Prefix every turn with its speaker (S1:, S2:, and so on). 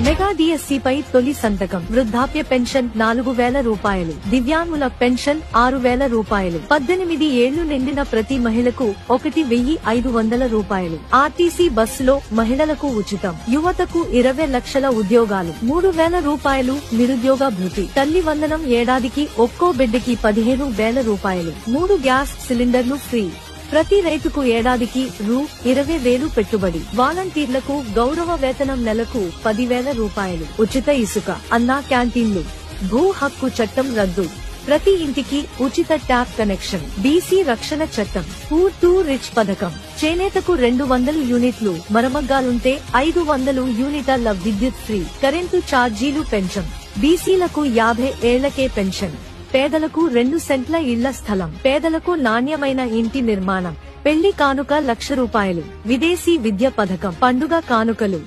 S1: Mega డిఎస్సిపై తొలి సంతకం. వృద్ధాప్య పెన్షన్ 4000 రూపాయలు, దివ్యాంగుల పెన్షన్ 6000 రూపాయలు, 18 ఏళ్లు నిండిన ప్రతి మహిళకు 1500 రూపాయలు. ఆర్టీసీ బస్సులో మహిళలకు ఉచితం. యువతకు 20 లక్షల ఉద్యోగాలు, 3000 రూపాయలు నిరుద్యోగ భృతి. తల్లి వందనం ఏడాదికి ఒక్కో బిడ్డకి 15,000 రూపాయలు. 3 గ్యాస్ సిలిండర్లు ఫ్రీ. ప్రతి రైతుకు ఏడాదికి రూ. 20,000 పెట్టుబడి. వాలంటీర్లకు గౌరవ వేతనం నెలకు 10,000 రూపాయలు. ఉచిత ఇసుక. అన్నా క్యాంటీన్లు. భూ హక్కు చట్టం రద్దు. ప్రతి ఇంటికి ఉచిత ట్యాప్ కనెక్షన్. బీసీ రక్షణ చట్టం. పూర్ టు రిచ్ పథకం. చేనేతకు 200 యూనిట్లు, మరమగ్గాలుంటే 500 యూనిట్ల విద్యుత్ ఫ్రీ. కరెంటు ఛార్జీలు పెంచం. బీసీలకు 50 ఏళ్లకే పెన్షన్. పేదలకు 2 సెంట్ల ఇళ్ల స్థలం. పేదలకు నాణ్యమైన ఇంటి నిర్మాణం. పెళ్లి కానుక 1,00,000 రూపాయలు. విదేశీ విద్య పథకం. పండుగ కానుకలు.